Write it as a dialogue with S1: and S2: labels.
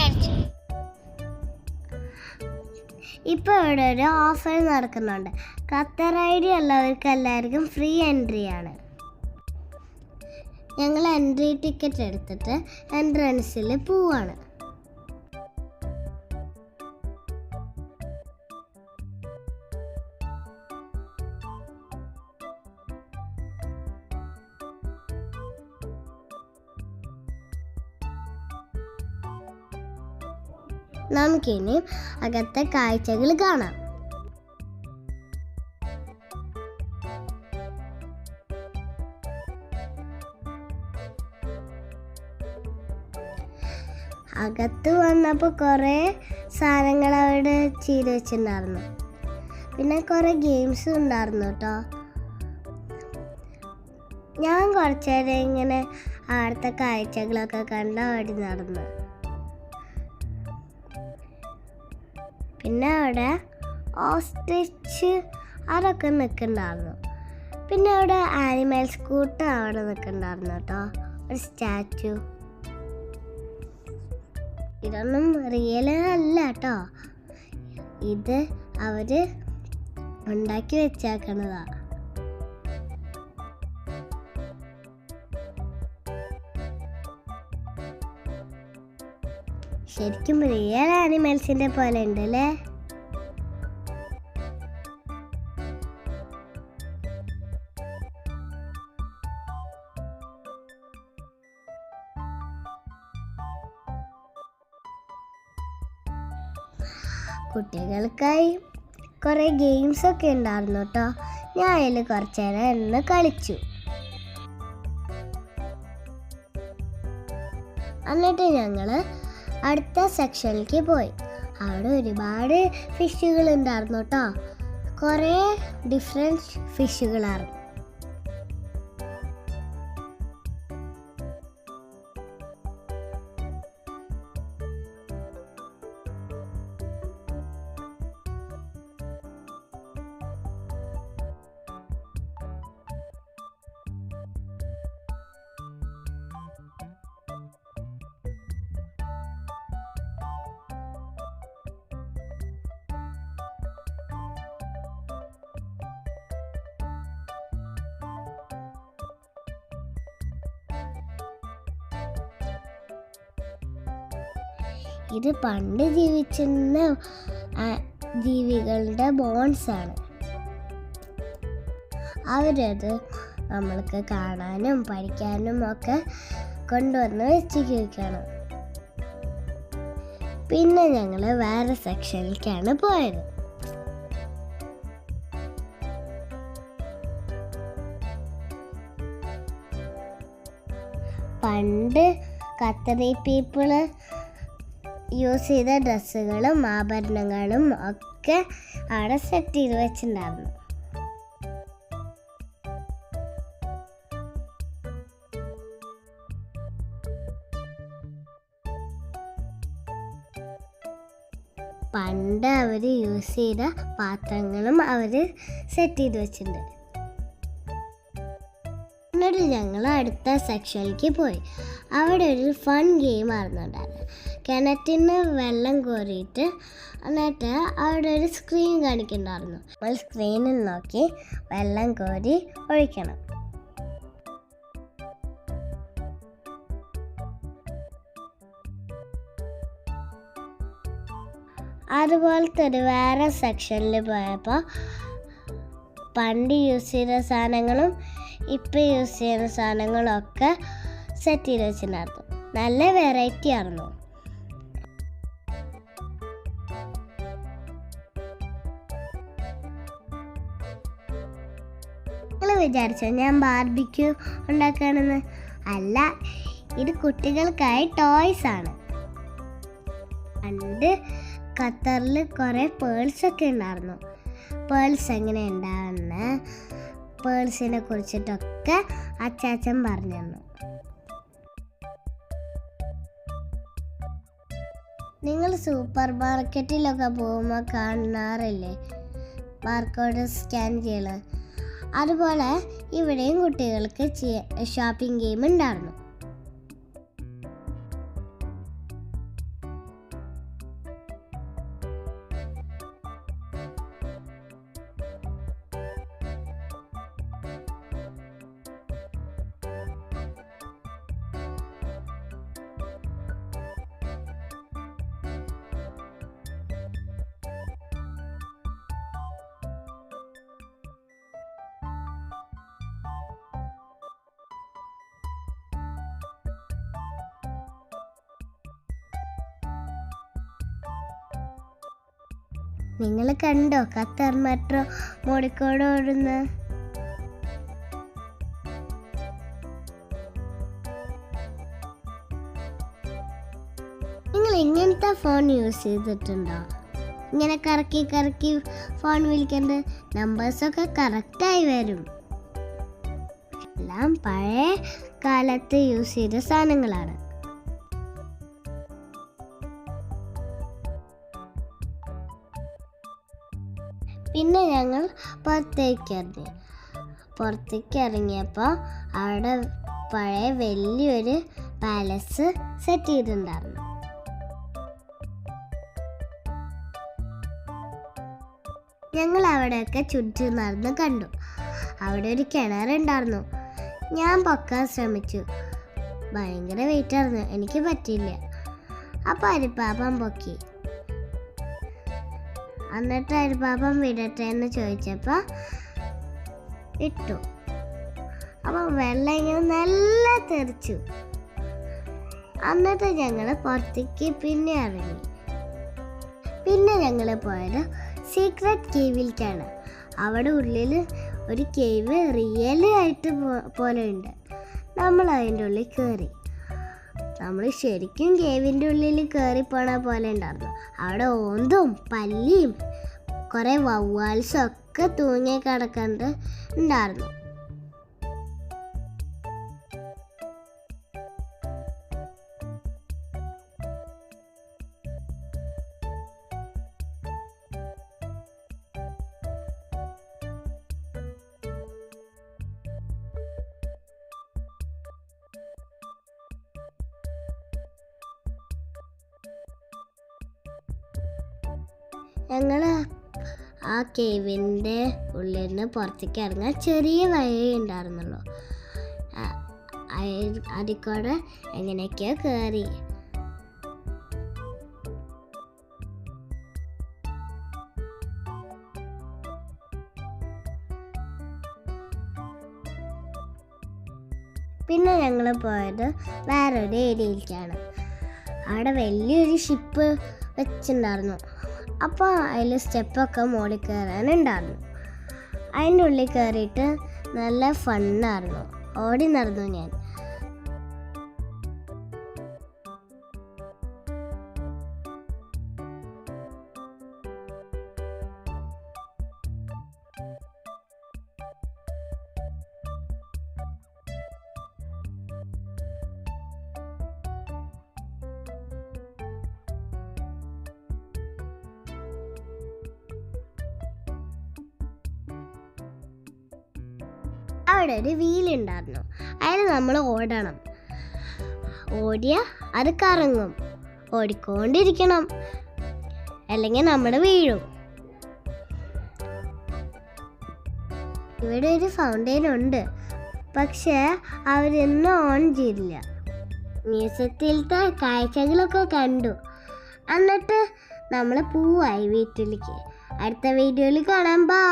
S1: വിചാരിച്ചു. ഇപ്പോൾ ഇവിടെ ഒരു ഓഫർ നടക്കുന്നുണ്ട്. ഖത്തർ ID ഉള്ളവർക്ക് എല്ലാവർക്കും ഫ്രീ എൻട്രി ആണ്. ഞങ്ങൾ എൻട്രി ടിക്കറ്റ് എടുത്തിട്ട് എൻട്രൻസിൽ പോവാണ്. നമുക്കിനി അകത്തെ കാഴ്ചകൾ കാണാം. അകത്ത് വന്നപ്പോൾ കുറേ സാധനങ്ങൾ അവിടെ ചെയ്ത് വെച്ചിട്ടുണ്ടായിരുന്നു. പിന്നെ കുറേ ഗെയിംസ് ഉണ്ടായിരുന്നു കേട്ടോ. ഞാൻ കുറച്ച് നേരം ഇങ്ങനെ അവിടുത്തെ കാഴ്ചകളൊക്കെ കണ്ട് ഓടി നടന്നു. പിന്നെ അവിടെ ഓസ്ട്രിച്ച് അതൊക്കെ നിൽക്കുന്നുണ്ടായിരുന്നു. പിന്നെ അവിടെ ആനിമൽസ് കൂട്ടം അവിടെ നിൽക്കുന്നുണ്ടായിരുന്നു കേട്ടോ, ഒരു സ്റ്റാച്ചു. ഇതൊന്നും റിയൽ അല്ല കേട്ടോ, ഇത് അവര് ഉണ്ടാക്കി വെച്ചേക്കണതാ. ശരിക്കും റിയൽ ആനിമൽസിന്റെ പോലെ ഉണ്ട് അല്ലേ? കുട്ടികൾക്കായി കുറേ ഗെയിംസ് ഒക്കെ ഉണ്ടായിരുന്നു കേട്ടോ. ഞാൻ അതിൽ കുറച്ച് നേരം ഇരുന്ന് കളിച്ചു. എന്നിട്ട് ഞങ്ങൾ അടുത്ത സെക്ഷനിലേക്ക് പോയി. അവിടെ ഒരുപാട് ഫിഷുകൾ ഉണ്ടായിരുന്നു കേട്ടോ, കുറേ ഡിഫറെൻറ്റ് ഫിഷുകളായിരുന്നു. ഇത് പണ്ട് ജീവിച്ചിരുന്ന ജീവികളുടെ ബോൺസ് ആണ്. അവരത് നമ്മൾക്ക് കാണാനും പഠിക്കാനും ഒക്കെ കൊണ്ടുവന്ന് വെച്ചിരിക്കണം. പിന്നെ ഞങ്ങൾ വേറെ സെക്ഷനിലേക്കാണ് പോയത്. പണ്ട് ഖത്തറി പീപ്പിള് യൂസ് ചെയ്ത ഡ്രസ്സുകളും ആഭരണങ്ങളും ഒക്കെ അവിടെ സെറ്റ് ചെയ്ത് വെച്ചിട്ടുണ്ടായിരുന്നു. പണ്ട് അവർ യൂസ് ചെയ്ത പാത്രങ്ങളും അവർ സെറ്റ് ചെയ്ത് വെച്ചിട്ടുണ്ട്. എന്നിട്ട് ഞങ്ങൾ അടുത്ത സെക്ഷനിലേക്ക് പോയി. അവിടെ ഒരു ഫൺ ഗെയിം ആയിരുന്നുണ്ടായിരുന്നു. കിണറ്റിന് വെള്ളം കോരിയിട്ട് എന്നിട്ട് അവിടെ ഒരു സ്ക്രീൻ കാണിക്കുന്നുണ്ടായിരുന്നു. നമ്മൾ സ്ക്രീനിൽ നോക്കി വെള്ളം കോരി ഒഴിക്കണം. അതുപോലത്തെ ഒരു വേറെ സെക്ഷനിൽ പോയപ്പോൾ പണ്ട് യൂസ് ചെയ്ത സാധനങ്ങളും ഇപ്പം യൂസ് ചെയ്യുന്ന സാധനങ്ങളൊക്കെ സെറ്റ് ചെയ്ത് വെച്ചിട്ടുണ്ടായിരുന്നു. നല്ല വെറൈറ്റി ആയിരുന്നു. നിങ്ങൾ വിചാരിച്ചോ ഞാൻ ബാർബിക്യൂ ഉണ്ടാക്കുകയാണെന്ന്? അല്ല, ഇത് കുട്ടികൾക്കായി ടോയ്സ് ആണ്. പണ്ട് ഖത്തറിൽ കുറേ പേൾസ് ഒക്കെ ഉണ്ടായിരുന്നു. പേൾസ് എങ്ങനെ ഉണ്ടാവുന്നത്, പേൾസിനെ കുറിച്ചിട്ടൊക്കെ അച്ചാച്ചൻ പറഞ്ഞു തന്നു. നിങ്ങൾ സൂപ്പർ മാർക്കറ്റിലൊക്കെ പോകുമ്പോൾ കാണാറില്ലേ ബാർകോഡ് സ്കാൻ ചെയ്യല്? അതുപോലെ ഇവിടെയും കുട്ടികൾക്ക് ഷോപ്പിംഗ് ഗെയിം ഉണ്ടായിരുന്നു. നിങ്ങൾ കണ്ടോ ഖത്തർ മെട്രോ മോഡിക്കോട് ഓടുന്ന? നിങ്ങൾ ഇങ്ങനത്തെ ഫോൺ യൂസ് ചെയ്തിട്ടുണ്ടോ? ഇങ്ങനെ കറക്കി കറക്കി ഫോൺ വിളിക്കേണ്ട നമ്പേഴ്സൊക്കെ കറക്റ്റായി വരും. എല്ലാം പഴയ കാലത്ത് യൂസ് ചെയ്ത സാധനങ്ങളാണ്. പിന്നെ ഞങ്ങൾ പുറത്തേക്ക് ഇറങ്ങിയപ്പോൾ അവിടെ പഴയ വലിയൊരു പാലസ് സെറ്റ് ചെയ്തിട്ടുണ്ടായിരുന്നു. ഞങ്ങൾ അവിടെയൊക്കെ ചുറ്റും നടന്ന് കണ്ടു. അവിടെ ഒരു കിണറുണ്ടായിരുന്നു. ഞാൻ പൊക്കാൻ ശ്രമിച്ചു. ഭയങ്കര വെയിറ്റ് ആയിരുന്നു, എനിക്ക് പറ്റിയില്ല. അപ്പോൾ അരിപ്പാപ്പൻ പൊക്കി. എന്നിട്ട് അരിപ്പാപ്പൻ വിടട്ടെ എന്ന് ചോദിച്ചപ്പോൾ ഇട്ടു. അപ്പോൾ വെള്ളം ഇങ്ങനെ നല്ല തെറിച്ചു. എന്നിട്ട് ഞങ്ങൾ പുറത്തേക്ക് പിന്നെ ഇറങ്ങി. പിന്നെ ഞങ്ങൾ പോയത് സീക്രട്ട് കേവിലേക്കാണ്. അവിടെ ഉള്ളിൽ ഒരു കേവ് റിയൽ ആയിട്ട് പോലെ ഉണ്ട്. നമ്മൾ അതിൻ്റെ ഉള്ളിൽ കയറി. നമ്മൾ ശരിക്കും കേവിൻ്റെ ഉള്ളിൽ കയറി പോണ പോലെ ഉണ്ടായിരുന്നു. അവിടെ ഓന്തും പല്ലിയും കുറേ വവ്വാൽസും ഒക്കെ തൂങ്ങി കിടക്കുന്നത് ഉണ്ടായിരുന്നു. ഞങ്ങൾ ആ കേവിൻ്റെ ഉള്ളിൽ നിന്ന് പുറത്തേക്ക് ഇറങ്ങാൻ ചെറിയ വഴി ഉണ്ടായിരുന്നുള്ളൂ. അതിൽ കൂടെ എങ്ങനെയൊക്കെയോ കയറി. പിന്നെ ഞങ്ങൾ പോയത് വേറൊരു ഏരിയയിലേക്കാണ്. അവിടെ വലിയൊരു ഷിപ്പ് വെച്ചിട്ടുണ്ടായിരുന്നു. അപ്പോൾ അതിൽ സ്റ്റെപ്പൊക്കെ മുകളിൽ കയറാനുണ്ടായിരുന്നു. അതിൻ്റെ ഉള്ളിൽ കയറിയിട്ട് നല്ല ഫണ്ണായിരുന്നു. ഓടി നടന്നു ഞാൻ. അവിടെ ഒരു വീലുണ്ടായിരുന്നു. അതിൽ നമ്മൾ ഓടണം. ഓടിയ അത് കറങ്ങും. ഓടിക്കൊണ്ടിരിക്കണം, അല്ലെങ്കിൽ നമ്മൾ വീഴും. ഇവിടെ ഒരു ഫൗണ്ടെയിൻ ഉണ്ട്, പക്ഷെ അവരൊന്നും ഓൺ ചെയ്തില്ല. മ്യൂസിയത്തിലത്തെ കാഴ്ചകളൊക്കെ കണ്ടു. എന്നിട്ട് നമ്മൾ പോവായി വീട്ടിലേക്ക്. അടുത്ത വീഡിയോയിൽ കാണാം. ബൈ.